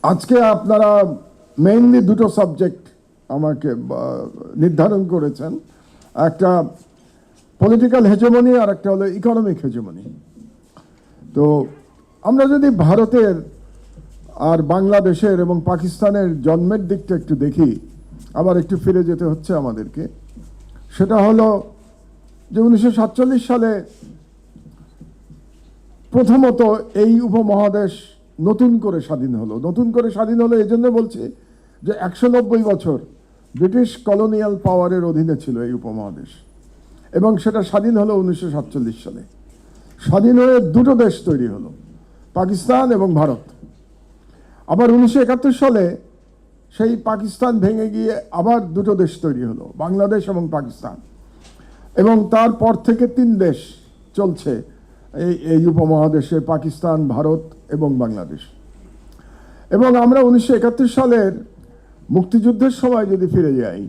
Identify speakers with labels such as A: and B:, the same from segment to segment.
A: আজকে আপনারা মেইনলি দুটো সাবজেক্ট আমাকে নির্ধারণ করেছেন, একটা পলিটিক্যাল হেজেমনি আর একটা হলো ইকোনমিক হেজেমনি। তো আমরা যদি ভারতের আর বাংলাদেশের এবং পাকিস্তানের জন্মের দিকটা একটু দেখি, আবার একটু ফিরে যেতে হচ্ছে আমাদেরকে। সেটা হলো যে 1947 সালে প্রথমত এই উপমহাদেশ নতুন করে স্বাধীন হলো। নতুন করে স্বাধীন হলো এই জন্য বলছি যে 190 বছর ব্রিটিশ কলোনিয়াল পাওয়ারের অধীনে ছিল এই উপমহাদেশ, এবং সেটা স্বাধীন হলো 1947 সালে। স্বাধীন হয়ে দুটো দেশ তৈরি হলো, পাকিস্তান এবং ভারত। আবার 1971 সালে সেই পাকিস্তান ভেঙে গিয়ে আবার দুটো দেশ তৈরি হলো, বাংলাদেশ এবং পাকিস্তান। এবং তারপর থেকে তিন দেশ চলছে এই উপমহাদেশে, পাকিস্তান, ভারত এবং বাংলাদেশ। এবং আমরা 1971 সালের মুক্তিযুদ্ধের সময় যদি ফিরে যাই,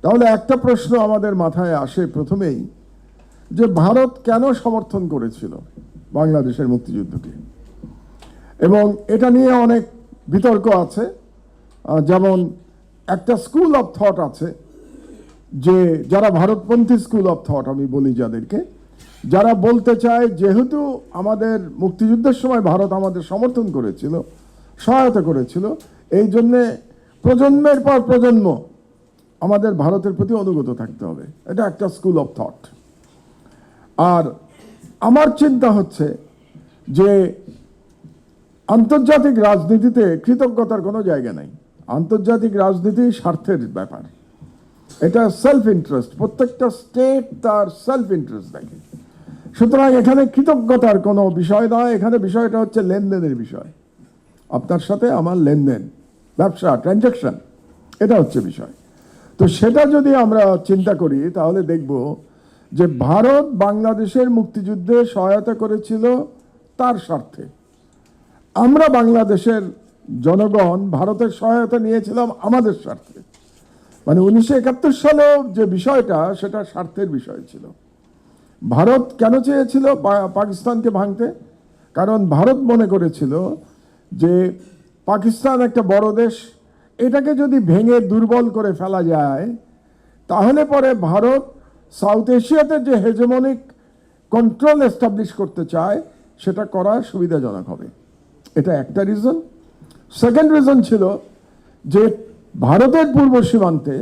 A: তাহলে একটা প্রশ্ন আমাদের মাথায় আসে প্রথমেই, যে ভারত কেন সমর্থন করেছিল বাংলাদেশের মুক্তিযুদ্ধকে। এবং এটা নিয়ে অনেক বিতর্ক আছে। যেমন একটা স্কুল অফ থট আছে, যে যারা ভারতপন্থী স্কুল অফ থট আমি বলি যাদেরকে, যারা বলতে চায় যেহেতু আমাদের মুক্তিযুদ্ধের সময় ভারত আমাদের সমর্থন করেছিল, সহায়তা করেছিল, এই জন্যে প্রজন্মের পর প্রজন্ম আমাদের ভারতের প্রতি অনুগত থাকতে হবে। এটা একটা স্কুল অফ থট। আর আমার চিন্তা হচ্ছে যে আন্তর্জাতিক রাজনীতিতে কৃতজ্ঞতার কোনো জায়গা নাই। আন্তর্জাতিক রাজনীতি স্বার্থের ব্যাপার, এটা সেলফ ইন্টারেস্ট। প্রত্যেকটা স্টেট তার সেলফ ইন্টারেস্ট দেখে। সুতরাং এখানে কৃতজ্ঞতার কোনো বিষয় নয়, এখানে বিষয়টা হচ্ছে লেনদেনের বিষয়। আপনার সাথে আমার লেনদেন, ব্যবসা, ট্রানজ্যাকশন, এটা হচ্ছে বিষয়। তো সেটা যদি আমরা চিন্তা করি তাহলে দেখব যে ভারত বাংলাদেশের মুক্তিযুদ্ধে সহায়তা করেছিল তার স্বার্থে। আমরা বাংলাদেশের জনগণ ভারতের সহায়তা নিয়েছিলাম আমাদের স্বার্থে। মানে 1971 সালেও যে বিষয়টা, সেটা স্বার্থের বিষয় ছিল। ভারত কেন চেয়েছিল পাকিস্তানকে ভাঙতে? কারণ ভারত মনে করেছিল যে পাকিস্তান একটা বড় দেশ, এটাকে যদি ভেঙে দুর্বল করে ফেলা যায়, তাহলে পরে ভারত সাউথ এশিয়াতে যে হেজেমনিক কন্ট্রোল এস্টাবলিশ করতে চায়, সেটা করা সুবিধাজনক হবে। এটা একটা রিজন। সেকেন্ড রিজন ছিল যে ভারতের পূর্ব সীমান্তে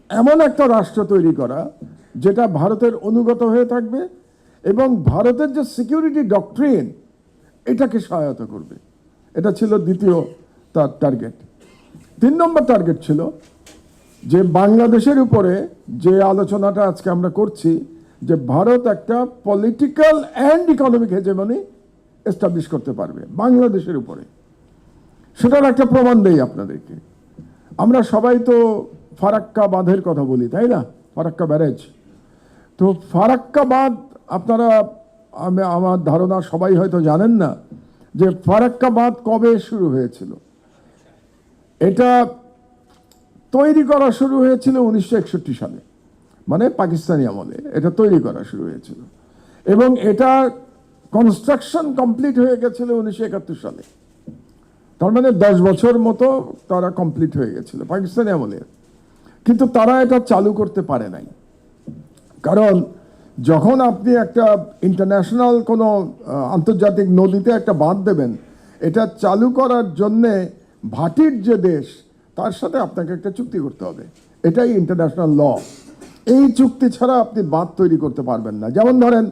A: এমন একটা রাষ্ট্র তৈরি করা যেটা ভারতের অনুগত হয়ে থাকবে এবং ভারতের যে সিকিউরিটি ডক্ট্রিন, এটাকে সহায়তা করবে। এটা ছিল দ্বিতীয় তার টার্গেট। 3 নম্বর টার্গেট ছিল যে বাংলাদেশের উপরে যে আলোচনাটা আজকে আমরা করছি, যে ভারত একটা political and economic hegemony establish করতে পারবে বাংলাদেশের উপরে। সেটার একটা প্রমাণ দেই আপনাদেরকে। আমরা সবাই তো ফারাক্কা বাঁধের কথা বলি, তাই না? ফারাক্কা ব্যারেজ। তো ফারাক্কা বাঁধ আপনারা, আমার ধারণা সবাই হয়তো জানেন না যে ফারাক্কা বাঁধ কবে শুরু হয়েছিল। এটা তৈরি করা শুরু হয়েছিল 1961 সালে, মানে পাকিস্তানি আমলে এটা তৈরি করা শুরু হয়েছিল, এবং এটা কনস্ট্রাকশন কমপ্লিট হয়ে গেছিল 1971 সালে। তার মানে 10 বছর মতো তারা কমপ্লিট হয়ে গেছিল পাকিস্তানি আমলে। কিন্তু তারা এটা চালু করতে পারে নাই, কারণ যখন আপনি একটা ইন্টারন্যাশনাল কোনো আন্তর্জাতিক নদীতে একটা বাঁধ দেবেন, এটা চালু করার জন্যে ভাটির যে দেশ, তার সাথে আপনাকে একটা চুক্তি করতে হবে। এটাই ইন্টারন্যাশনাল ল। এই চুক্তি ছাড়া আপনি বাঁধ তৈরি করতে পারবেন না। যেমন ধরেন,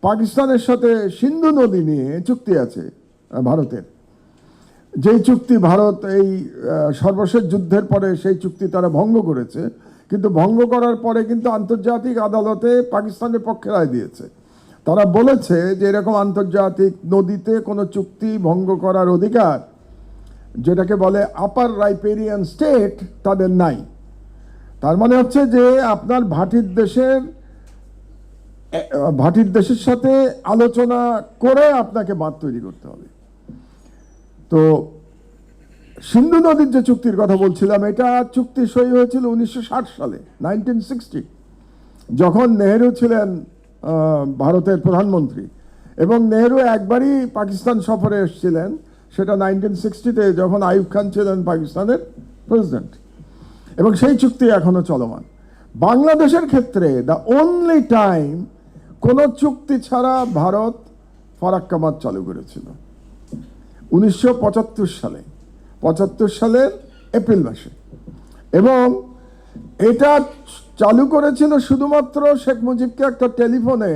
A: পাকিস্তানের সাথে সিন্ধু নদী নিয়ে চুক্তি আছে ভারতের, যেই চুক্তি ভারত এই সর্বশেষ যুদ্ধের পরে সেই চুক্তি তারা ভঙ্গ করেছে। কিন্তু ভঙ্গ করার পরে কিন্তু আন্তর্জাতিক আদালতে পাকিস্তানের পক্ষে রায় দিয়েছে। তারা বলেছে যে এরকম আন্তর্জাতিক নদীতে কোনো চুক্তি ভঙ্গ করার অধিকার, যেটাকে বলে আপার রাইপেরিয়ান স্টেট, তাদের নাই। তার মানে হচ্ছে যে আপনার ভাটির দেশের সাথে আলোচনা করে আপনাকে বাঁধ তৈরি করতে হবে। তো সিন্ধু নদীর যে চুক্তির কথা বলছিলাম, এটা চুক্তি সই হয়েছিল 1960 সালে, 1960, যখন নেহেরু ছিলেন ভারতের প্রধানমন্ত্রী। এবং নেহেরু একবারই পাকিস্তান সফরে এসেছিলেন, সেটা 1960-তে যখন আইয়ুব খান ছিলেন পাকিস্তানের প্রেসিডেন্ট, এবং সেই চুক্তি এখনো চলমান। বাংলাদেশের ক্ষেত্রে দ্য অনলি টাইম কোন চুক্তি ছাড়া ভারত ফারাক্কাবাদ চালু করেছিল 1975 সালে, 75 সালের এপ্রিল মাসে, এবং এটা চালু করেছিল শুধুমাত্র শেখ মুজিবকে একটা টেলিফোনে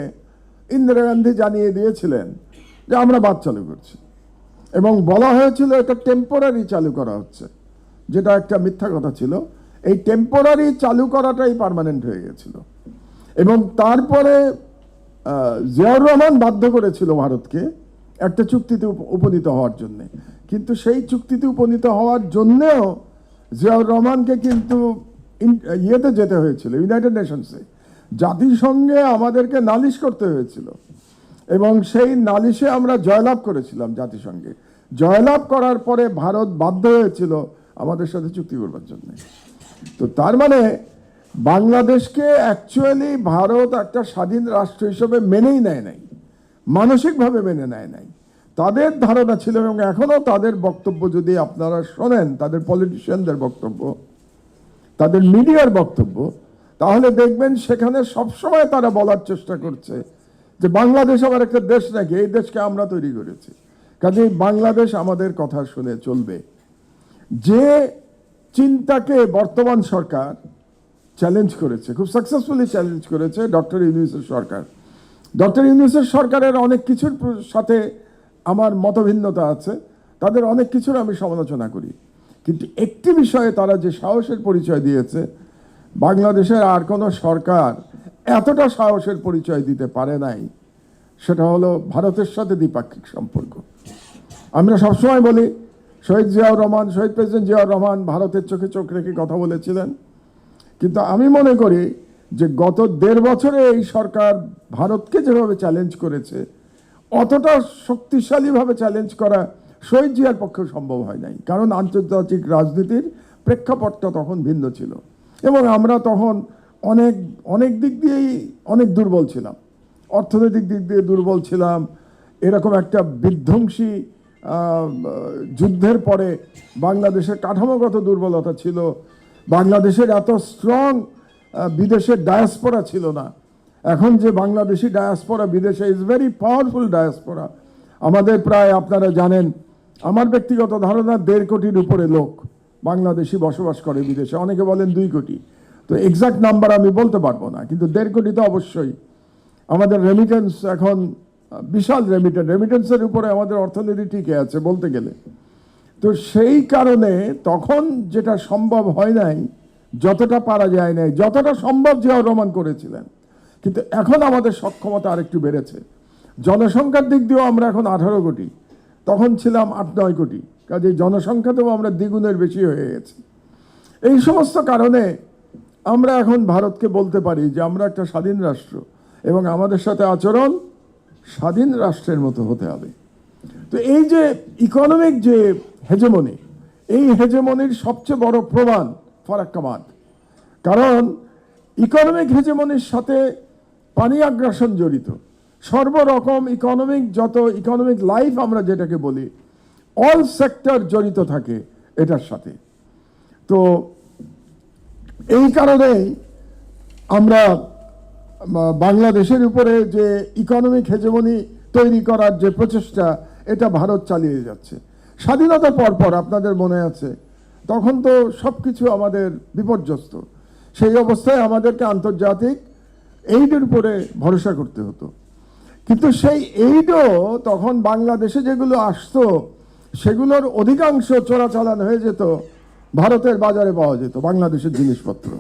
A: ইন্দিরা গান্ধী জানিয়ে দিয়েছিলেন যে আমরা বাদ চালু করছি, এবং বলা হয়েছিল এটা টেম্পোরারি চালু করা হচ্ছে, যেটা একটা মিথ্যা কথা ছিল। এই টেম্পোরারি চালু করাটাই পার্মানেন্ট হয়ে গেছিল, এবং তারপরে জিয়াউর রহমান বাধ্য করেছিল ভারতকে একটা চুক্তিতে উপনীত হওয়ার জন্য, কিন্তু সেই চুক্তিতে উপনীত হওয়ার জন্যেও জিয়াউর রহমানকে কিন্তু ইয়েতে যেতে হয়েছিল, ইউনাইটেড নেশনসে, জাতিসংঘে আমাদেরকে নালিশ করতে হয়েছিল, এবং সেই নালিশে আমরা জয়লাভ করেছিলাম জাতিসংঘে। জয়লাভ করার পরে ভারত বাধ্য হয়েছিল আমাদের সাথে চুক্তি করবার জন্য। তো তার মানে বাংলাদেশকে অ্যাকচুয়ালি ভারত একটা স্বাধীন রাষ্ট্র হিসেবে মেনেই নেয় নাই, মানসিকভাবে মেনে নেয় নাই। তাদের ধারণা ছিল, এবং এখনো তাদের বক্তব্য যদি আপনারা শোনেন, তাদের পলিটিশিয়ানদের বক্তব্য, তাদের মিডিয়ার বক্তব্য, তাহলে দেখবেন সেখানে সবসময় তারা বলার চেষ্টা করছে যে বাংলাদেশ আমার একটা দেশ নাকি, এই দেশকে আমরা তৈরি করেছি, কাজেই বাংলাদেশ আমাদের কথা শুনে চলবে। যে চিন্তাকে বর্তমান সরকার চ্যালেঞ্জ করেছে, খুব সাকসেসফুলি চ্যালেঞ্জ করেছে ডক্টর ইউনূসের সরকার। ডক্টর ইউনূসের সরকারের অনেক কিছুর সাথে আমার মতভিন্নতা আছে, তাদের অনেক কিছুর আমি সমালোচনা করি, কিন্তু একটি বিষয়ে তারা যে সাহসের পরিচয় দিয়েছে, বাংলাদেশের আর কোনো সরকার এতটা সাহসের পরিচয় দিতে পারে নাই, সেটা হলো ভারতের সাথে দ্বিপাক্ষিক সম্পর্ক। আমরা সবসময় বলি শহীদ জিয়াউর রহমান, শহীদ প্রেসিডেন্ট জিয়াউর রহমান ভারতের চোখে চোখ রেখে কথা বলেছিলেন, কিন্তু আমি মনে করি যে গত 1.5 বছরে এই সরকার ভারতকে যেভাবে চ্যালেঞ্জ করেছে, অতটা শক্তিশালীভাবে চ্যালেঞ্জ করা শহীদ জিয়ার পক্ষে সম্ভব হয় নাই, কারণ আন্তর্জাতিক রাজনীতির প্রেক্ষাপটটা তখন ভিন্ন ছিল, এবং আমরা তখন অনেক অনেক দিক দিয়েই অনেক দুর্বল ছিলাম, অর্থনৈতিক দিক দিয়ে দুর্বল ছিলাম। এরকম একটা বিধ্বংসী যুদ্ধের পরে বাংলাদেশের কাঠামোগত দুর্বলতা ছিল, বাংলাদেশের এত স্ট্রং বিদেশের ডায়াসপোরা ছিল না। এখন যে বাংলাদেশি ডায়াসপোরা বিদেশে ইজ ভেরি পাওয়ারফুল ডায়াসপোরা। আমাদের প্রায়, আপনারা জানেন, আমার ব্যক্তিগত ধারণা 1.5 কোটির উপরে লোক বাংলাদেশি বসবাস করে বিদেশে, অনেকে বলেন 2 কোটি, তো এক্সাক্ট নাম্বার আমি বলতে পারবো না, কিন্তু 1.5 কোটি তো অবশ্যই। আমাদের রেমিটেন্স এখন বিশাল রেমিটেন্সের উপরে আমাদের অর্থনীতি টিকে আছে বলতে গেলে। তো সেই কারণে তখন যেটা সম্ভব হয় নাই, যতটা পারা যায় নাই, যতটা সম্ভব জিয়াউর রহমান করেছিলেন, কিন্তু এখন আমাদের সক্ষমতা আরেকটু বেড়েছে। জনসংখ্যার দিক দিয়েও আমরা এখন 18 কোটি, তখন ছিলাম 8-9 কোটি, কাজে জনসংখ্যাতেও আমরা দ্বিগুণের বেশি হয়ে গেছি। এই সমস্ত কারণে আমরা এখন ভারতকে বলতে পারি যে আমরা একটা স্বাধীন রাষ্ট্র, এবং আমাদের সাথে আচরণ স্বাধীন রাষ্ট্রের মতো হতে হবে। তো এই যে ইকোনমিক যে হেজেমনি, এই হেজেমনির সবচেয়ে বড় প্রমাণ ফারাক্কাবাদ, কারণ ইকোনমিক হেজেমনির সাথে পানি আগ্রাসন জড়িত, সর্বরকম ইকোনমিক, যত ইকোনমিক লাইফ আমরা যেটাকে বলি, অল সেক্টর জড়িত থাকে এটার সাথে। তো এই কারণেই আমরা বাংলাদেশের উপরে যে ইকোনমিক হেজেমনি তৈরি করার যে প্রচেষ্টা, এটা ভারত চালিয়ে যাচ্ছে। স্বাধীনতার পর আপনাদের মনে আছে, তখন তো সব কিছু আমাদের বিপর্যস্ত, সেই অবস্থায় আমাদেরকে আন্তর্জাতিক এইডের উপরে ভরসা করতে হতো, কিন্তু সেই এইডও তখন বাংলাদেশে যেগুলো আসতো, সেগুলোর অধিকাংশ চোরাচালান হয়ে যেত, ভারতের বাজারে পাওয়া যেত বাংলাদেশের জিনিসপত্র।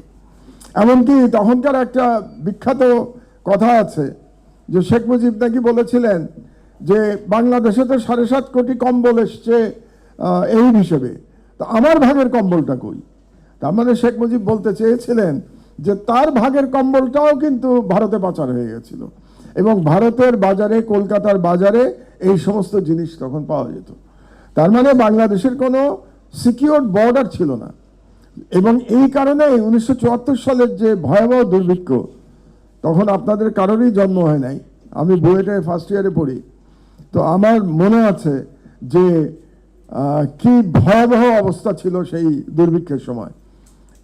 A: এমনকি তখনকার একটা বিখ্যাত কথা আছে যে শেখ মুজিব নাকি বলেছিলেন যে বাংলাদেশে তো 7.5 কোটি কম্বল এসছে এই হিসেবে, তো আমার ভাগের কম্বলটা কই? তার মানে শেখ মুজিব বলতে চেয়েছিলেন যে তার ভাগের কম্বলটাও কিন্তু ভারতে পাচার হয়ে গেছিল, এবং ভারতের বাজারে, কলকাতার বাজারে এই সমস্ত জিনিস তখন পাওয়া যেত। তার মানে বাংলাদেশের কোনো সিকিউর বর্ডার ছিল না, এবং এই কারণে 1974 সালের যে ভয়াবহ দুর্ভিক্ষ, তখন আপনাদের কারোরই জন্ম হয় নাই, আমি বুয়েটে ফার্স্ট ইয়ারে পড়ি, তো আমার মনে আছে যে কি ভয়াবহ অবস্থা ছিল সেই দুর্ভিক্ষের সময়।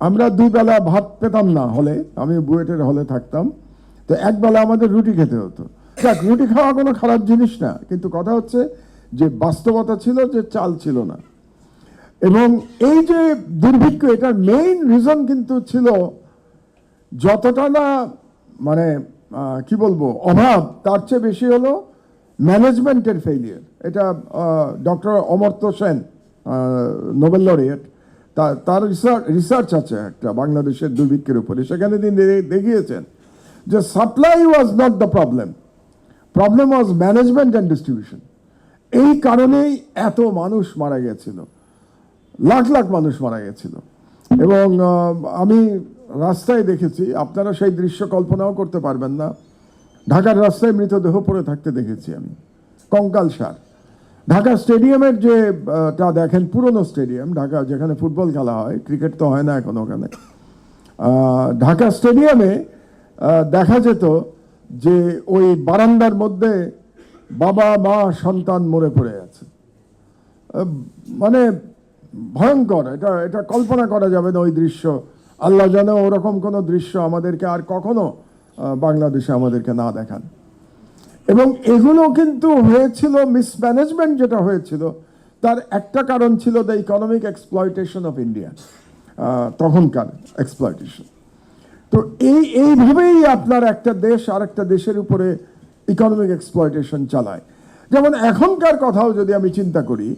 A: আমরা 2 বেলা ভাত পেতাম না হলে, আমি বুয়েটের হলে থাকতাম, তো 1 বেলা আমাদের রুটি খেতে হতো। দেখ, রুটি খাওয়া কোনো খারাপ জিনিস না, কিন্তু কথা হচ্ছে যে বাস্তবতা ছিল যে চাল ছিল না। এবং এই যে দুর্ভিক্ষ, এটার মেইন রিজন কিন্তু ছিল যতটা না মানে কি বলবো অভাব, তার চেয়ে বেশি হলো ম্যানেজমেন্টের ফেইলিয়ার। এটা doctor Amartya Sen, Nobel laureate, তার রিসার্চ আছে একটা বাংলাদেশের দুর্ভিক্ষের উপরে। সেখানে তিনি দেখিয়েছেন যে supply was not the problem, problem was management and distribution. এই কারণেই এত মানুষ মারা গেছিল, লাখ লাখ মানুষ মারা গেছিল। এবং আমি রাস্তায় দেখেছি, আপনারা সেই দৃশ্য কল্পনাও করতে পারবেন না, ঢাকার রাস্তায় মৃতদেহ পড়ে থাকতে দেখেছি আমি, কঙ্কালসার। ঢাকা স্টেডিয়ামের যে টা দেখেন, পুরনো স্টেডিয়াম ঢাকা, যেখানে ফুটবল খেলা হয়, ক্রিকেট তো হয় না এখন ওখানে। ঢাকা স্টেডিয়ামে দেখা যেত যে ওই বারান্দার মধ্যে বাবা মা সন্তান মরে পড়ে আছে। মানে ভয়ঙ্কর, এটা কল্পনা করা যাবে না ওই দৃশ্য। আল্লাহ জানে ওরকম কোনো দৃশ্য আমাদেরকে আর কখনো বাংলাদেশে আমাদেরকে না দেখান। এবং এগুলো কিন্তু হয়েছিল মিসম্যানেজমেন্ট, যেটা হয়েছিল তার একটা কারণ ছিল the economic exploitation of India, তখনকার এক্সপ্লয়টেশন। তো এইভাবেই আপনার একটা দেশ আর একটা দেশের উপরে ইকোনমিক এক্সপ্লয়টেশন চালায়। যেমন এখনকার কথাও যদি আমি চিন্তা করি,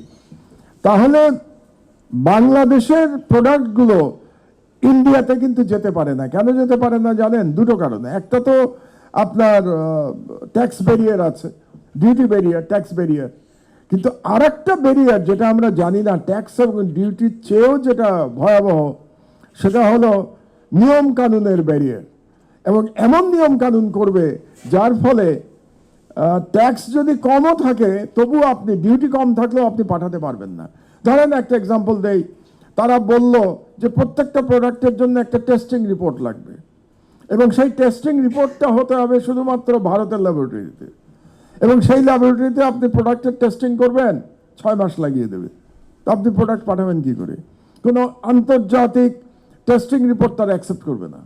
A: তাহলে বাংলাদেশের প্রোডাক্টগুলো ইন্ডিয়াতে কিন্তু যেতে পারে না। কেন যেতে পারে না জানেন? দুটো কারণে। একটা তো আপনার ট্যাক্স ব্যারিয়ার আছে, ডিউটি ব্যারিয়ার, ট্যাক্স ব্যারিয়ার। কিন্তু আর একটা ব্যারিয়ার যেটা আমরা জানি না, ট্যাক্স এবং ডিউটির চেয়েও যেটা ভয়াবহ, সেটা হলো নিয়ম কানুনের ব্যারিয়ার। এবং এমন নিয়ম কানুন করবে যার ফলে ট্যাক্স যদি কমও থাকে তবু আপনি, ডিউটি কম থাকলেও আপনি পাঠাতে পারবেন না। ধরেন একটা এক্সাম্পল দেই, তারা বলল যে প্রত্যেকটা প্রোডাক্টের জন্য একটা টেস্টিং রিপোর্ট লাগবে, এবং সেই টেস্টিং রিপোর্টটা হতে হবে শুধুমাত্র ভারতের ল্যাবরেটরিতে। এবং সেই ল্যাবরেটরিতে আপনি প্রোডাক্টের টেস্টিং করবেন, 6 মাস লাগিয়ে দেবে। তো আপনি প্রোডাক্ট পাঠাবেন কি করে? কোনো আন্তর্জাতিক টেস্টিং রিপোর্ট তারা অ্যাকসেপ্ট করবে না।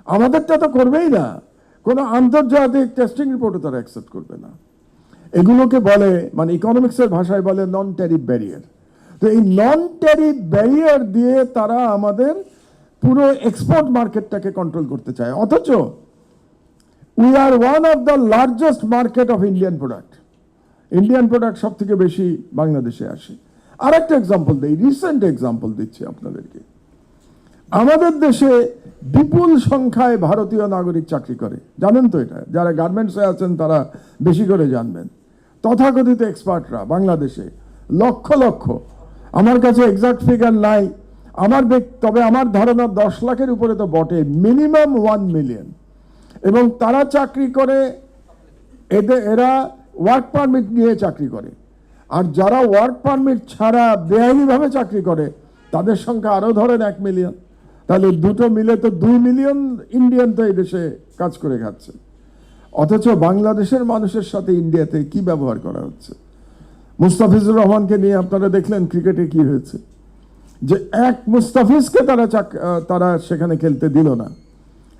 A: আমাদেরটা তো করবেই না, কোনো আন্তর্জাতিক টেস্টিং রিপোর্টও তারা অ্যাকসেপ্ট করবে না। এগুলোকে বলে, মানে ইকোনমিক্সের ভাষায় বলে নন ট্যারিফ ব্যারিয়ার। তো এই নন ট্যারিফ ব্যারিয়ার দিয়ে তারা আমাদের পুরো এক্সপোর্ট মার্কেটটাকে কন্ট্রোল করতে চায়। অথচ we are one of the largest market of Indian product. Indian product সব থেকে বেশি বাংলাদেশে আসে। আর একটা এক্সাম্পল দিই, রিসেন্ট এক্সাম্পল দিচ্ছি আপনাদেরকে। আমাদের দেশে বিপুল সংখ্যায় ভারতীয় নাগরিক চাকরি করে, জানেন তো এটা? যারা গার্মেন্টসে আছেন তারা বেশি করে জানবেন। তথাকথিত এক্সপার্টরা বাংলাদেশে লক্ষ লক্ষ, আমার কাছে এক্সাক্ট ফিগার নাই, তবে আমার ধারণা 10 লাখের উপরে তো বটে, মিনিমাম 1 মিলিয়ন। এবং তারা চাকরি করে, এরা ওয়ার্ক পারমিট নিয়ে চাকরি করে। আর যারা ওয়ার্ক পারমিট ছাড়া বেআইনিভাবে চাকরি করে তাদের সংখ্যা আরও ধরেন 1 মিলিয়ন। তাহলে দুটো মিলে তো 2 মিলিয়ন ইন্ডিয়ান তো এই দেশে কাজ করে খাচ্ছে। অথচ বাংলাদেশের মানুষের সাথে ইন্ডিয়াতে কি ব্যবহার করা হচ্ছে? মুস্তাফিজুর রহমানকে নিয়ে আপনারা দেখলেন ক্রিকেটে কি হয়েছে, যে এক মুস্তাফিজকে তারা সেখানে খেলতে দিল না।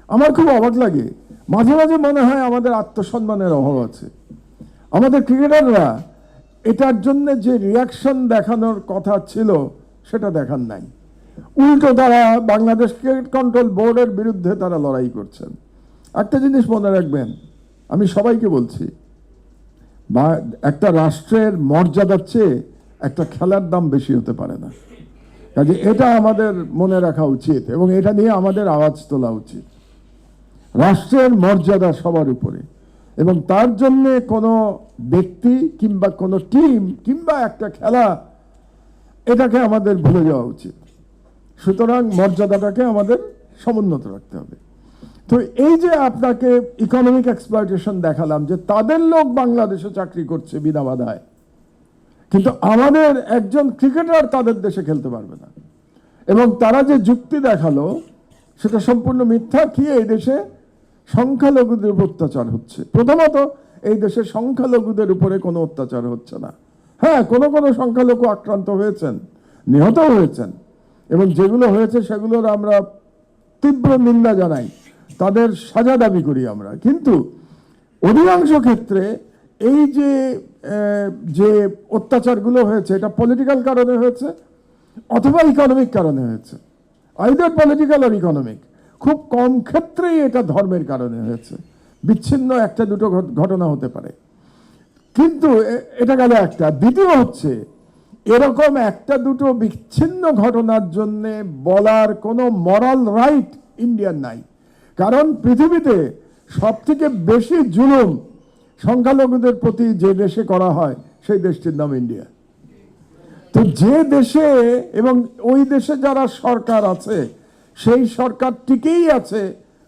A: আমার খুব অবাক লাগে, মাঝে মাঝে মনে হয় আমাদের আত্মসম্মানের অভাব আছে। আমাদের ক্রিকেটাররা এটার জন্য যে রিয়াকশন দেখানোর কথা ছিল সেটা দেখান নাই। উল্টো তারা বাংলাদেশ ক্রিকেট কন্ট্রোল বোর্ডের বিরুদ্ধে তারা লড়াই করছেন। একটা জিনিস মনে রাখবেন, আমি সবাইকে বলছি, বা একটা রাষ্ট্রের মর্যাদার চেয়ে একটা খেলার দাম বেশি হতে পারে না। কাজে এটা আমাদের মনে রাখা উচিত এবং এটা নিয়ে আমাদের আওয়াজ তোলা উচিত। রাষ্ট্রের মর্যাদা সবার উপরে, এবং তার জন্য কোনো ব্যক্তি কিংবা কোনো টিম কিংবা একটা খেলা, এটাকে আমাদের ভুলে যাওয়া উচিত। সুতরাং মর্যাদাটাকে আমাদের সমুন্নত রাখতে হবে। তো এই যে আপনাকে ইকোনমিক এক্সপ্লয়টেশন দেখালাম, যে তাদের লোক বাংলাদেশে চাকরি করছে বিনা বাধায়, কিন্তু আমাদের একজন ক্রিকেটার তাদের দেশে খেলতে পারবে না। এবং তারা যে যুক্তি দেখালো সেটা সম্পূর্ণ মিথ্যা। কি এই দেশে সংখ্যালঘুদের উপর অত্যাচার হচ্ছে? প্রথমত এই দেশে সংখ্যালঘুদের উপরে কোনো অত্যাচার হচ্ছে না, হ্যাঁ, কোনো কোনো সংখ্যালঘু আক্রান্ত হয়েছেন, নিহত হয়েছেন, এবং যেগুলো হয়েছে সেগুলোর আমরা তীব্র নিন্দা জানাই, তাদের সাজা দাবি করি আমরা। কিন্তু অধিকাংশ ক্ষেত্রে এই যে যে অত্যাচারগুলো হয়েছে, এটা পলিটিক্যাল কারণে হয়েছে অথবা ইকোনমিক কারণে হয়েছে, আইদার পলিটিক্যাল আর ইকোনমিক। খুব কম ক্ষেত্রেই এটা ধর্মের কারণে হয়েছে, বিচ্ছিন্ন একটা দুটো ঘটনা হতে পারে। কিন্তু এটা গেল একটা। দ্বিতীয় হচ্ছে, এরকম একটা দুটো বিচ্ছিন্ন ঘটনার জন্য বলার কোনো মরাল রাইট ইন্ডিয়ার নাই। কারণ পৃথিবীতে সব থেকে বেশি জুলুম সংখ্যালঘুদের প্রতি যে দেশে করা হয় সেই দেশটির নাম ইন্ডিয়া। তো যে দেশে, এবং ওই দেশে যারা সরকার আছে, সেই সরকার টিকেই আছে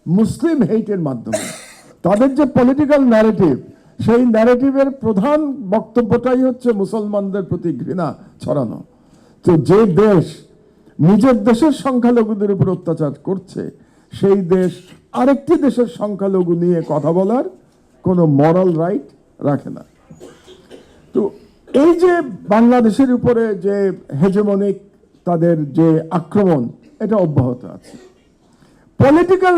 A: মুসলিম হেইটের মাধ্যমে। তাদের যে পলিটিক্যাল ন্যারেটিভ, সেই ন্যারেটিভের প্রধান বক্তব্যটাই হচ্ছে মুসলমানদের প্রতি ঘৃণা ছড়ানো। তো যে দেশ নিজের দেশের সংখ্যালঘুদের উপর অত্যাচার করছে, সেই দেশ আরেকটি দেশের সংখ্যালঘু নিয়ে কথা বলার কোনো মরাল রাইট রাখে না। তো এই যে বাংলাদেশের উপরে যে হেজেমনিক তাদের যে আক্রমণ, এটা অব্যাহত আছে। পলিটিক্যাল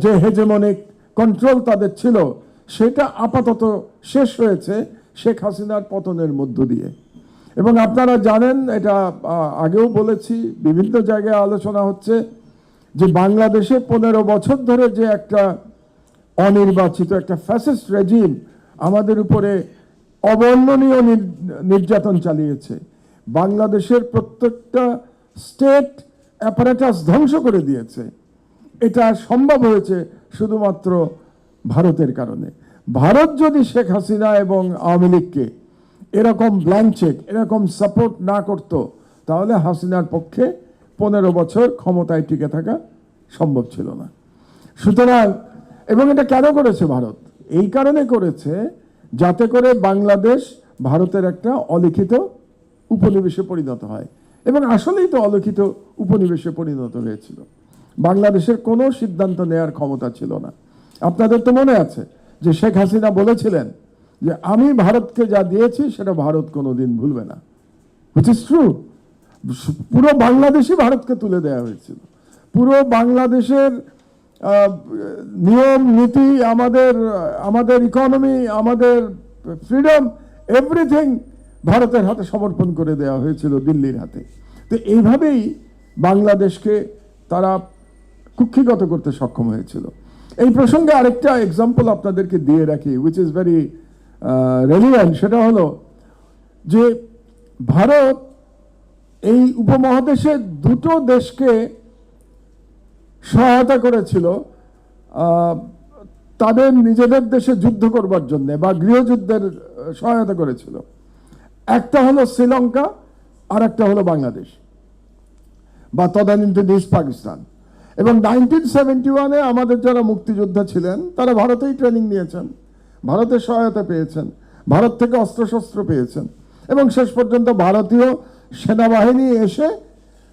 A: যে হেজেমনিক কন্ট্রোল তাদের ছিল, সেটা আপাতত শেষ হয়েছে শেখ হাসিনার পতনের মধ্য দিয়ে। এবং আপনারা জানেন, এটা আগেও বলেছি, বিভিন্ন জায়গায় আলোচনা হচ্ছে যে বাংলাদেশে 15 বছর ধরে যে একটা অনির্বাচিত একটা ফ্যাসিস্ট রেজিম আমাদের উপরে অবর্ণনীয় নির্যাতন চালিয়েছে, বাংলাদেশের প্রত্যেকটা স্টেট অ্যাপারেটাস ধ্বংস করে দিয়েছে। এটা সম্ভব হয়েছে শুধুমাত্র ভারতের কারণে। ভারত যদি শেখ হাসিনা এবং আওয়ামী লীগকে এরকম ব্ল্যাঙ্ক চেক, এরকম সাপোর্ট না করত, তাহলে হাসিনার পক্ষে 15 বছর ক্ষমতায় টিকে থাকা সম্ভব ছিল না। সুতরাং, এবং এটা কেন করেছে ভারত? এই কারণে করেছে যাতে করে বাংলাদেশ ভারতের একটা অলিখিত উপনিবেশে পরিণত হয়। এবং আসলেই তো অলিখিত উপনিবেশে পরিণত হয়েছিল। বাংলাদেশের কোনো সিদ্ধান্ত নেয়ার ক্ষমতা ছিল না। আপনাদের তো মনে আছে যে শেখ হাসিনা বলেছিলেন যে আমি ভারতকে যা দিয়েছি সেটা ভারত কোনোদিন ভুলবে না, হুইচ ইজ ট্রু। পুরো বাংলাদেশই ভারতকে তুলে দেওয়া হয়েছিল। পুরো বাংলাদেশের নিয়ম নীতি, আমাদের ইকোনমি, আমাদের ফ্রিডম, এভরিথিং ভারতের হাতে সমর্পণ করে দেওয়া হয়েছিল, দিল্লির হাতে। তো এইভাবেই বাংলাদেশকে তারা কুক্ষিগত করতে সক্ষম হয়েছিল। এই প্রসঙ্গে আরেকটা এক্সাম্পল আপনাদেরকে দিয়ে রাখি, উইচ ইজ ভেরি রেলিভেন্ট। সেটা হলো যে ভারত এই উপমহাদেশের দুটো দেশকে সহায়তা করেছিল তাদের নিজেদের দেশে যুদ্ধ করবার জন্য, বা গৃহযুদ্ধের সহায়তা করেছিল। একটা হলো শ্রীলঙ্কা, আর একটা হলো বাংলাদেশ, বা তদানীন্তন ইস্ট পাকিস্তান। এবং 1971-এ আমাদের যারা মুক্তিযোদ্ধা ছিলেন তারা ভারতেই ট্রেনিং নিয়েছেন, ভারতের সহায়তা পেয়েছেন, ভারত থেকে অস্ত্রশস্ত্র পেয়েছেন, এবং শেষ পর্যন্ত ভারতীয় সেনাবাহিনী এসে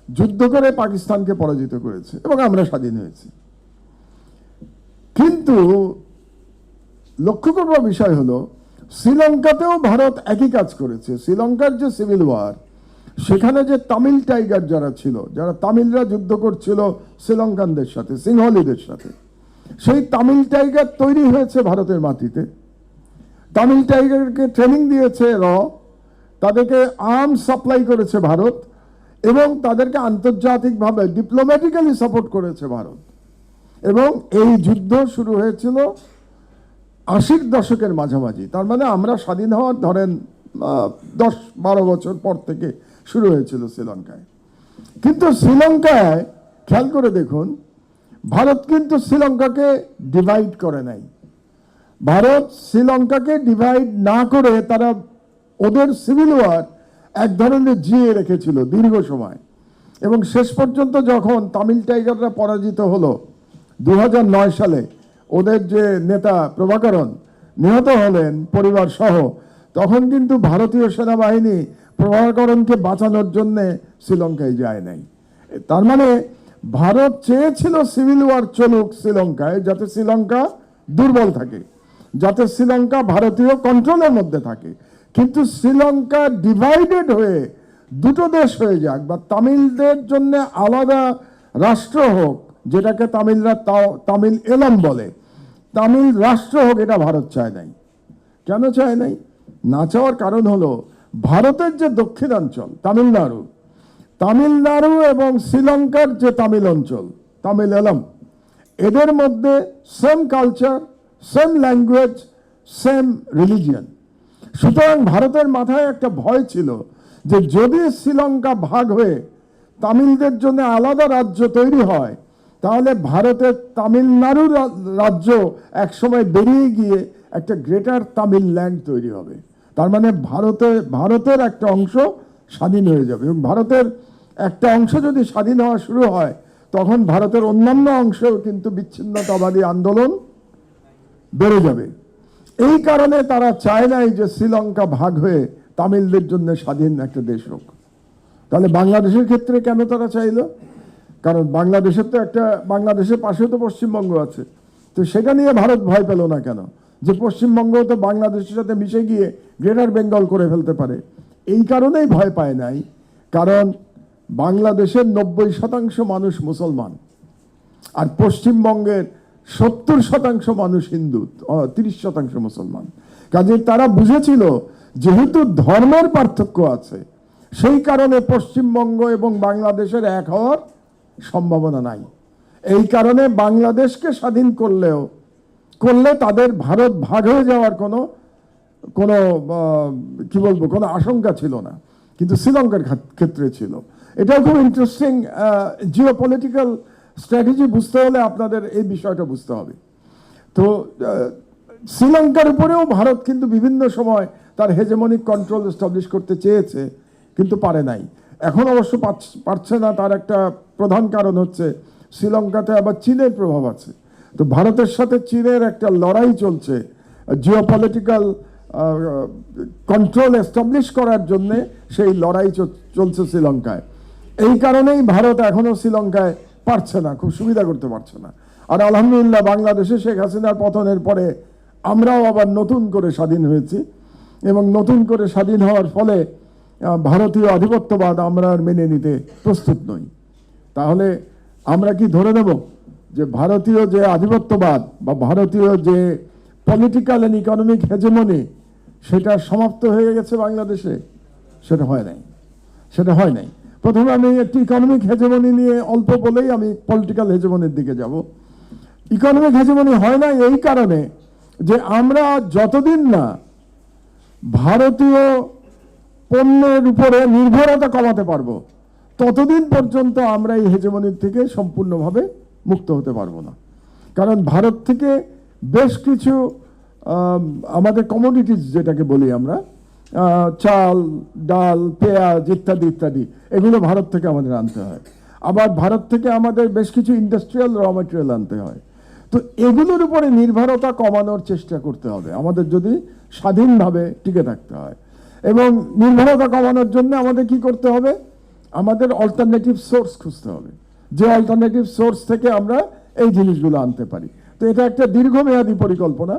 A: যুদ্ধ করে পাকিস্তানকে পরাজিত করেছে এবং আমরা স্বাধীন হয়েছি। কিন্তু লক্ষ্য করবার বিষয় হলো, শ্রীলঙ্কাতেও ভারত একই কাজ করেছে। শ্রীলঙ্কার যে সিভিল ওয়ার, সেখানে যে তামিল টাইগার যারা ছিল, যারা তামিলরা যুদ্ধ করছিল শ্রীলঙ্কানদের সাথে, সিংহলীদের সাথে, সেই তামিল টাইগার তৈরি হয়েছে ভারতের মাটিতে। তামিল টাইগারকে ট্রেনিং দিয়েছে তাদেরকে আর্মস সাপ্লাই করেছে ভারত, এবং তাদেরকে আন্তর্জাতিকভাবে ডিপ্লোম্যাটিক্যালি সাপোর্ট করেছে ভারত। এবং এই যুদ্ধ শুরু হয়েছিল 80-র দশকের মাঝামাঝি। তার মানে আমরা স্বাধীন হওয়ার ধরেন 10-12 বছর পর থেকে শুরু হয়েছিল শ্রীলঙ্কায়। কিন্তু শ্রীলঙ্কায় খেয়াল করে দেখুন, ভারত কিন্তু শ্রীলঙ্কাকে ডিভাইড করে নাই। ভারত শ্রীলঙ্কাকে ডিভাইড না করে তারা ওদের সিভিল ওয়ার এক ধরনের জিয়ে রেখেছিল দীর্ঘ সময়। এবং শেষ পর্যন্ত যখন তামিল টাইগাররা পরাজিত হলো 2009 সালে, ওদের যে নেতা প্রভাকরণ নিহত হলেন পরিবার সহ, তখন কিন্তু ভারতীয় সেনাবাহিনী প্রভাকরণকে বাঁচানোর জন্য শ্রীলঙ্কায় যায় নাই। তার মানে ভারত চেয়েছিল সিভিল ওয়ার চলুক শ্রীলঙ্কায়, যাতে শ্রীলঙ্কা দুর্বল থাকে, যাতে শ্রীলঙ্কা ভারতীয় কন্ট্রোলের মধ্যে থাকে। কিন্তু শ্রীলঙ্কা ডিভাইডেড হয়ে দুটো দেশ হয়ে যাক বা তামিলদের জন্য আলাদা রাষ্ট্র হোক, যেটাকে তামিলরা তামিল এলাম বলে, তামিল রাষ্ট্র হোক, এটা ভারত চায় নাই। কেন চায় নাই? না চাওয়ার কারণ হলো ভারতের যে দক্ষিণাঞ্চল তামিলনাড়ু এবং শ্রীলঙ্কার যে তামিল অঞ্চল তামিল এলাম, এদের মধ্যে same culture, same language, same religion. সুতরাং ভারতের মাথায় একটা ভয় ছিল যে যদি শ্রীলঙ্কা ভাগ হয়ে তামিলদের জন্য আলাদা রাজ্য তৈরি হয়, তাহলে ভারতের তামিলনাড়ু রাজ্য একসময় বেরিয়ে গিয়ে একটা গ্রেটার তামিলল্যান্ড তৈরি হবে। তার মানে ভারতের একটা অংশ স্বাধীন হয়ে যাবে, এবং ভারতের একটা অংশ যদি স্বাধীন হওয়া শুরু হয়, তখন ভারতের অন্যান্য অংশেও কিন্তু বিচ্ছিন্নতাবাদী আন্দোলন বেড়ে যাবে। এই কারণে তারা চায় নাই যে শ্রীলঙ্কা ভাগ হয়ে তামিলদের জন্য স্বাধীন একটা দেশ হোক। তাহলে বাংলাদেশের ক্ষেত্রে কেন তারা চাইলো? কারণ বাংলাদেশের পাশেও তো পশ্চিমবঙ্গ আছে, তো সেটা নিয়ে ভারত ভয় পেল না কেন যে পশ্চিমবঙ্গ তো বাংলাদেশের সাথে মিশে গিয়ে গ্রেটার বেঙ্গল করে ফেলতে পারে? এই কারণেই ভয় পায় নাই, কারণ বাংলাদেশের 90% মানুষ মুসলমান, আর পশ্চিমবঙ্গের 70% মানুষ হিন্দু, 30% মুসলমান। কাজে তারা বুঝেছিল যেহেতু ধর্মের পার্থক্য আছে, সেই কারণে পশ্চিমবঙ্গ এবং বাংলাদেশের এক হওয়ার সম্ভাবনা নাই। এই কারণে বাংলাদেশকে স্বাধীন করলে তাদের ভারত ভাগ হয়ে যাওয়ার কোনো আশঙ্কা ছিল না, কিন্তু শ্রীলঙ্কার ক্ষেত্রে ছিল। এটাও খুব ইন্টারেস্টিং জিওপলিটিক্যাল স্ট্র্যাটেজি। বুঝতে হলে আপনাদের এই বিষয়টা বুঝতে হবে। তো শ্রীলঙ্কার উপরেও ভারত কিন্তু বিভিন্ন সময় তার হেজেমনিক কন্ট্রোল এস্টাবলিশ করতে চেয়েছে, কিন্তু পারে নাই। এখন অবশ্য পারছে না। তার একটা প্রধান কারণ হচ্ছে শ্রীলঙ্কাতে আবার চীনের প্রভাব আছে। তো ভারতের সাথে চীনের একটা লড়াই চলছে জিওপলিটিক্যাল কন্ট্রোল এস্টাবলিশ করার জন্য। সেই লড়াই চলছে শ্রীলঙ্কায়। এই কারণেই ভারত এখনো শ্রীলঙ্কায় পারছে না, খুব সুবিধা করতে পারছে না। আর আলহামদুলিল্লাহ বাংলাদেশে শেখ হাসিনার পতনের পরে আমরাও আবার নতুন করে স্বাধীন হয়েছি, এবং নতুন করে স্বাধীন হওয়ার ফলে ভারতীয় আধিপত্যবাদ আমরা আর মেনে নিতে প্রস্তুত নই। তাহলে আমরা কি ধরে নেব যে ভারতীয় যে আধিপত্যবাদ বা ভারতীয় যে পলিটিক্যাল অ্যান্ড ইকোনমিক হেজেমনি, সেটা সমাপ্ত হয়ে গেছে বাংলাদেশে? সেটা হয় নাই। প্রথমে আমি একটি ইকোনমিক হেজেমনি নিয়ে অল্প বলেই আমি পলিটিক্যাল হেজেমনির দিকে যাব। ইকোনমিক হেজেমনি হয় না এই কারণে যে আমরা যতদিন না ভারতীয় পণ্যের উপরে নির্ভরতা কমাতে পারবো, ততদিন পর্যন্ত আমরা এই হেজেমনির থেকে সম্পূর্ণভাবে মুক্ত হতে পারবো না। কারণ ভারত থেকে বেশ কিছু আমাদের কমোডিটিস, যেটাকে বলি আমরা, চাল, ডাল, পেঁয়াজ ইত্যাদি ইত্যাদি, এগুলো ভারত থেকে আমাদের আনতে হয়। আবার ভারত থেকে আমাদের বেশ কিছু ইন্ডাস্ট্রিয়াল র ম্যাটেরিয়াল আনতে হয়। তো এগুলোর উপরে নির্ভরতা কমানোর চেষ্টা করতে হবে আমাদের, যদি স্বাধীনভাবে টিকে থাকতে হয়। এবং নির্ভরতা কমানোর জন্য আমাদের কি করতে হবে? আমাদের অল্টারনেটিভ সোর্স খুঁজতে হবে, যে অল্টারনেটিভ সোর্স থেকে আমরা এই জিনিসগুলো আনতে পারি। তো এটা একটা দীর্ঘমেয়াদী পরিকল্পনা।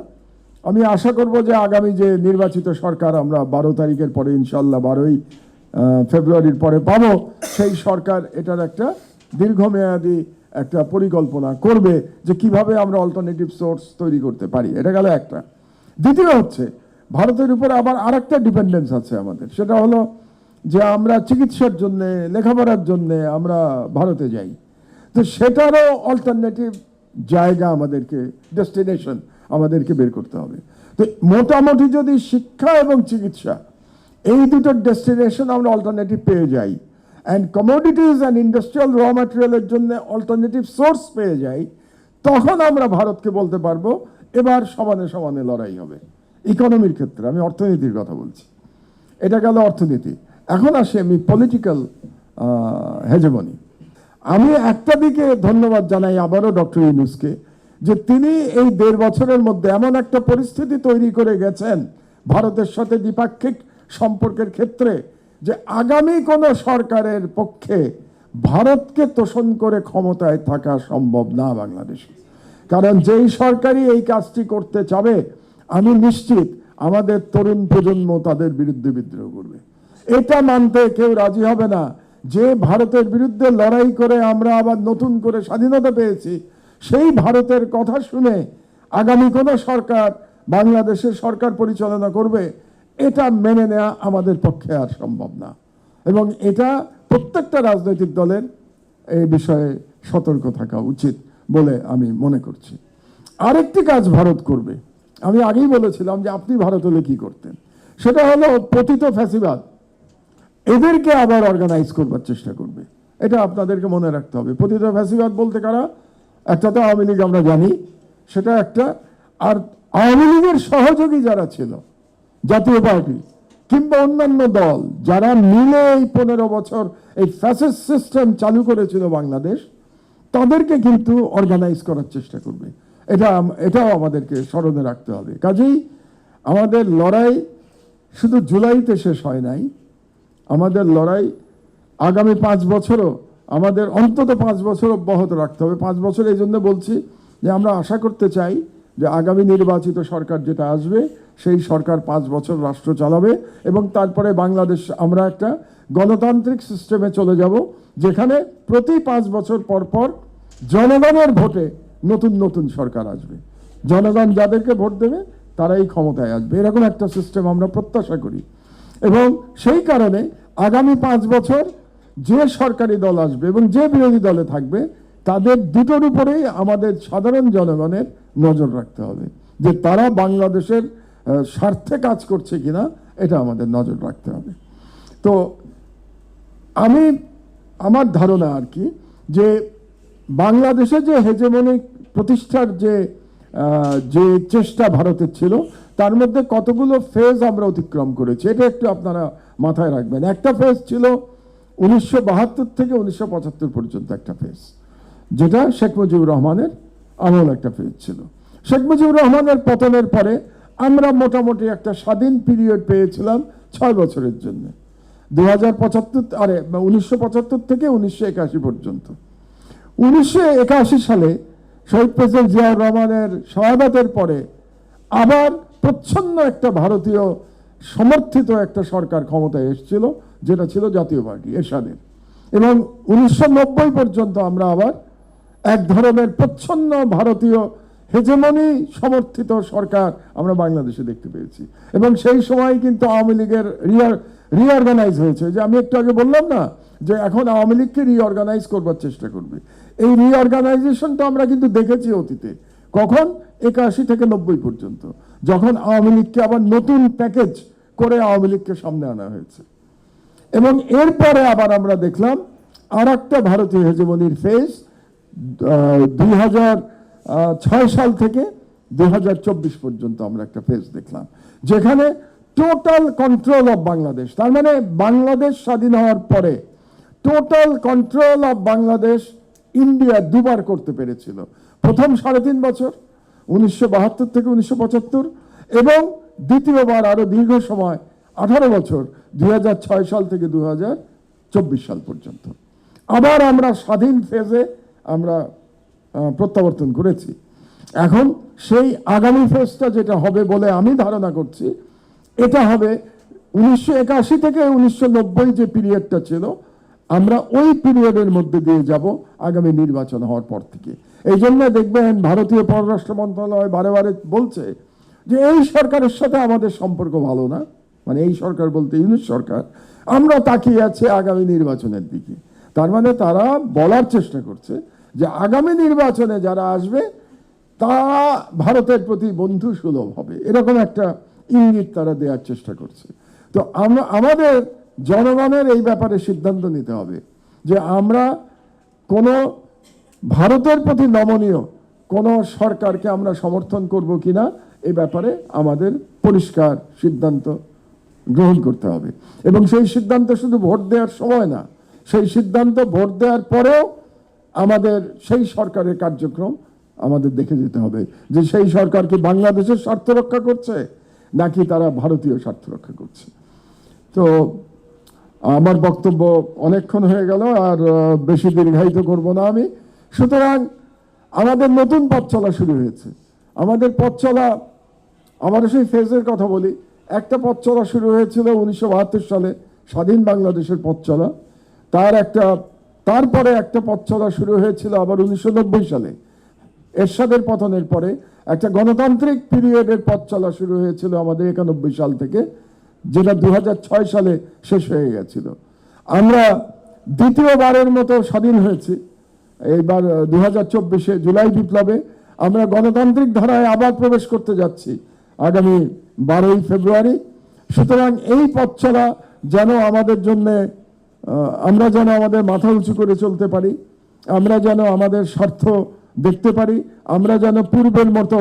A: আমি আশা করব যে আগামী যে নির্বাচিত সরকার আমরা 12 তারিখের পরে ইনশাল্লাহ 12ই ফেব্রুয়ারির পরে পাবো, সেই সরকার এটার একটা দীর্ঘমেয়াদী একটা পরিকল্পনা করবে যে কিভাবে আমরা অল্টারনেটিভ সোর্স তৈরি করতে পারি। এটা গেল একটা। দ্বিতীয় হচ্ছে ভারতের উপর আবার আরেকটা ডিপেন্ডেন্স আছে আমাদের, সেটা হলো যে আমরা চিকিৎসার জন্যে, লেখাপড়ার জন্যে আমরা ভারতে যাই। তো সেটারও অল্টারনেটিভ জায়গা আমাদেরকে, ডেস্টিনেশন আমাদেরকে বের করতে হবে। তো মোটামুটি যদি শিক্ষা এবং চিকিৎসা এই দুটো ডেস্টিনেশন আমরা অল্টারনেটিভ পেয়ে যাই, অ্যান্ড কমোডিটিস অ্যান্ড ইন্ডাস্ট্রিয়াল র ম্যাটেরিয়ালের জন্য অল্টারনেটিভ সোর্স পেয়ে যাই, তখন আমরা ভারতকে বলতে পারবো এবার সমানে সমানে লড়াই হবে। ইকোনমির ক্ষেত্রে আমি অর্থনীতির কথা বলছি। এটা গেল অর্থনীতি। এখন আসি আমি পলিটিক্যাল হেজেমনি। আমি একটা দিকে ধন্যবাদ জানাই আবারও ডক্টর ইউনূসকে, যে তিনি এই 1.5 বছরের মধ্যে এমন একটা পরিস্থিতি তৈরি করে গেছেন ভারতের সাথে দ্বিপাক্ষিক সম্পর্কের ক্ষেত্রে, যে আগামী কোনো সরকারের পক্ষে ভারতকে তোষণ করে ক্ষমতায় থাকা সম্ভব না বাংলাদেশে। কারণ যেই সরকারই এই কাজটি করতে চাবে, আমি নিশ্চিত আমাদের তরুণ প্রজন্ম তাদের বিরুদ্ধে বিদ্রোহ করবে। এটা মানতে কেউ রাজি হবে না যে ভারতের বিরুদ্ধে লড়াই করে আমরা আবার নতুন করে স্বাধীনতা পেয়েছি, সেই ভারতের কথা শুনে আগামী কোনো সরকার বাংলাদেশের সরকার পরিচালনা করবে, এটা মেনে নেওয়া আমাদের পক্ষে আর সম্ভব না। এবং এটা প্রত্যেকটা রাজনৈতিক দলের এই বিষয়ে সতর্ক থাকা উচিত বলে আমি মনে করছি। আরেকটি কাজ ভারত করবে, আমি আগেই বলেছিলাম যে আপনি ভারত হলে কি করতেন, সেটা হলো পতিত ফ্যাসিবাদ এদেরকে আবার অর্গানাইজ করবার চেষ্টা করবে। এটা আপনাদেরকে মনে রাখতে হবে। পতিত ফ্যাসিবাদ বলতে কারা? একটা তো আওয়ামী লীগ আমরা জানি, সেটা একটা। আর আওয়ামী লীগের সহযোগী যারা ছিল, জাতীয় পার্টি কিংবা অন্যান্য দল যারা মিলে এই 15 বছর এই ফ্যাসিস্ট সিস্টেম চালু করেছিল বাংলাদেশ, তাদেরকে কিন্তু অর্গানাইজ করার চেষ্টা করবে। এটাও আমাদেরকে স্মরণে রাখতে হবে। কাজেই আমাদের লড়াই শুধু জুলাইতে শেষ হয় নাই, আমাদের লড়াই আগামী 5 বছরও আমাদের অন্তত 5 বছর অব্যাহত রাখতে হবে। 5 বছর এই জন্য বলছি যে আমরা আশা করতে চাই যে আগামী নির্বাচিত সরকার যেটা আসবে সেই সরকার 5 বছর রাষ্ট্র চালাবে এবং তারপরে বাংলাদেশ আমরা একটা গণতান্ত্রিক সিস্টেমে চলে যাব, যেখানে প্রতি 5 বছর পর পর জনগণের ভোটে নতুন নতুন সরকার আসবে। জনগণ যাদেরকে ভোট দেবে তারাই ক্ষমতায় আসবে, এরকম একটা সিস্টেম আমরা প্রত্যাশা করি। এবং সেই কারণে আগামী 5 বছর যে সরকারি দল আসবে এবং যে বিরোধী দলে থাকবে তাদের দুটোর উপরেই আমাদের সাধারণ জনগণের নজর রাখতে হবে, যে তারা বাংলাদেশের স্বার্থে কাজ করছে কিনা, এটা আমাদের নজর রাখতে হবে। তো আমার ধারণা আর কি, যে বাংলাদেশে যে হেজেমনি প্রতিষ্ঠার যে চেষ্টা ভারতের ছিল, তার মধ্যে কতগুলো ফেজ আমরা অতিক্রম করেছি, এটা একটু আপনারা মাথায় রাখবেন। একটা ফেজ ছিল 1972 থেকে 1975 পর্যন্ত একটা ফেজ, যেটা শেখ মুজিবুর রহমানের আমল একটা ফেজ ছিল। শেখ মুজিবুর রহমানের পতনের পরে আমরা মোটামুটি একটা স্বাধীন পিরিয়ড পেয়েছিলাম 6 বছরের জন্য, 1975 থেকে 1981 পর্যন্ত। 1981 সালে শহীদ প্রেসিডেন্ট জিয়াউর রহমানের শাহাদাতের পরে আবার প্রচ্ছন্ন একটা ভারতীয় সমর্থিত একটা সরকার ক্ষমতায় এসেছিল, যেটা ছিল জাতীয় পার্টি এরশাদের। এবং 1990 পর্যন্ত আমরা আবার এক ধরনের প্রচ্ছন্ন ভারতীয় হেজেমনি সমর্থিত সরকার আমরা বাংলাদেশে দেখতে পেয়েছি। এবং সেই সময় কিন্তু আওয়ামী লীগের রিঅর্গানাইজ হয়েছে, যে আমি একটু আগে বললাম না যে এখন আওয়ামী লীগকে রিঅর্গানাইজ করবার চেষ্টা করবে। এই রিঅর্গানাইজেশনটা আমরা কিন্তু দেখেছি অতীতে, কখন 81 থেকে 90 পর্যন্ত, যখন আওয়ামী লীগকে আবার নতুন প্যাকেজ করে আওয়ামী লীগকে সামনে আনা হয়েছে। এবং এরপরে আবার আমরা দেখলাম আর একটা ভারতীয় হেজেমনির ফেজ 2006 সাল থেকে 2024 পর্যন্ত আমরা একটা ফেজ দেখলাম, যেখানে টোটাল কন্ট্রোল অফ বাংলাদেশ, তার মানে বাংলাদেশ স্বাধীন হওয়ার পরে total control of Bangladesh India দুবার করতে পেরেছিল। প্রথম 3.5 বছর 1972 থেকে 1975, এবং দ্বিতীয়বার আরো দীর্ঘ সময় 18 বছর 2006 সাল থেকে 2024 সাল পর্যন্ত। আবার আমরা স্বাধীন ফেজে আমরা প্রত্যাবর্তন করেছি। এখন সেই আগামী ফেজটা যেটা হবে বলে আমি ধারণা করছি, এটা হবে 1981 থেকে 1990 যে পিরিয়ডটা ছিল, আমরা ওই পিরিয়ডের মধ্যে দিয়ে যাব আগামী নির্বাচন হওয়ার পর থেকে। এই জন্য দেখবেন ভারতীয় পররাষ্ট্র মন্ত্রণালয় বারে বারে বলছে যে এই সরকারের সাথে আমাদের সম্পর্ক ভালো না, মানে এই সরকার বলতে ইউনিট সরকার, আমরা তাকিয়ে আছি আগামী নির্বাচনের দিকে। তার মানে তারা বলার চেষ্টা করছে যে আগামী নির্বাচনে যারা আসবে তারা ভারতের প্রতি বন্ধু সুলভ হবে, এরকম একটা ইঙ্গিত তারা দেওয়ার চেষ্টা করছে। তো আমাদের জনগণের এই ব্যাপারে সিদ্ধান্ত নিতে হবে যে আমরা কোনো ভারতের প্রতি নমনীয় কোনো সরকারকে আমরা সমর্থন করব কিনা, এই ব্যাপারে আমাদের পরিষ্কার সিদ্ধান্ত গ্রহণ করতে হবে। এবং সেই সিদ্ধান্ত শুধু ভোট দেওয়ার সময় না, সেই সিদ্ধান্ত ভোট দেওয়ার পরেও আমাদের সেই সরকারের কার্যক্রম আমাদের দেখে যেতে হবে, যে সেই সরকার কি বাংলাদেশের স্বার্থ রক্ষা করছে নাকি তারা ভারতীয় স্বার্থ রক্ষা করছে। তো আমার বক্তব্য অনেকক্ষণ হয়ে গেল, আর বেশি দীর্ঘায়িত করব না আমি। সুতরাং আমাদের নতুন পথ চলা শুরু হয়েছে। আমাদের পথ চলা আমারও সেই ফেজের কথা বলি। একটা পথ চলা শুরু হয়েছিল 1972 সালে, স্বাধীন বাংলাদেশের পথ চলা। তারপরে একটা পথ চলা শুরু হয়েছিল আবার 1990 সালে, এরশাদের পতনের পরে একটা গণতান্ত্রিক পিরিয়ডের পথ চলা শুরু হয়েছিল আমাদের 91 সাল থেকে, যেটা 2006 সালে শেষ হয়ে গেছিল। আমরা দ্বিতীয়বারের মতো স্বাধীন হয়েছি এইবার 2024-এ জুলাই বিপ্লবে। আমরা গণতান্ত্রিক ধারায় আবার প্রবেশ করতে যাচ্ছি আগামী 12ই ফেব্রুয়ারি। সুতরাং এই পথ চলা যেন আমাদের জন্য, আমরা যেন আমাদের মাথা উঁচু করে চলতে পারি, আমরা যেন আমাদের স্বার্থ দেখতে পারি, আমরা যেন পূর্বের মতো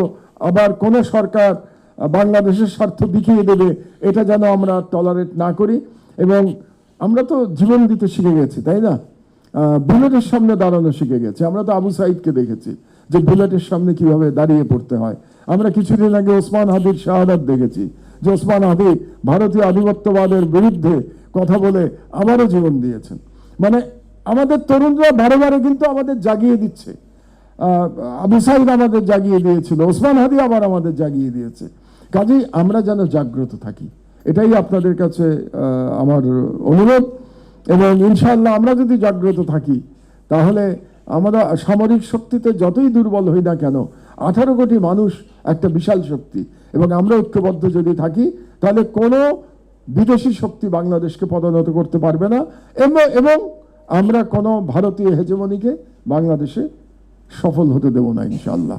A: আবার কোনো সরকার বাংলাদেশের স্বার্থ দেখিয়ে দেবে এটা যেন আমরা টলারেট না করি। এবং আমরা তো জীবন দিতে শিখে গেছি, তাই না? বুলেটের সামনে দাঁড়ানো শিখে গেছি। আমরা তো আবু সাইদকে দেখেছি যে বুলেটের সামনে কিভাবে দাঁড়িয়ে পড়তে হয়। আমরা কিছুদিন আগে ওসমান হাদির শাহাদাত দেখেছি, যে ওসমান হাদি ভারতীয় আধিপত্যবাদের বিরুদ্ধে কথা বলে আবারও জীবন দিয়েছেন। মানে আমাদের তরুণরা বারে বারে কিন্তু আমাদের জাগিয়ে দিচ্ছে। আবু সাইদ আমাদের জাগিয়ে দিয়েছিল, ওসমান হাদি আবার আমাদের জাগিয়ে দিয়েছে। কাজেই আমরা যেন জাগ্রত থাকি, এটাই আপনাদের কাছে আমার অনুরোধ। এবং ইনশাআল্লাহ আমরা যদি জাগ্রত থাকি তাহলে আমরা সামরিক শক্তিতে যতই দুর্বল হই না কেন, 18 কোটি মানুষ একটা বিশাল শক্তি, এবং আমরা ঐক্যবদ্ধ যদি থাকি তাহলে কোনো বিদেশি শক্তি বাংলাদেশকে পদানত করতে পারবে না। এবং আমরা কোনো ভারতীয় হেজেমনিকে বাংলাদেশে সফল হতে দেব না ইনশাআল্লাহ।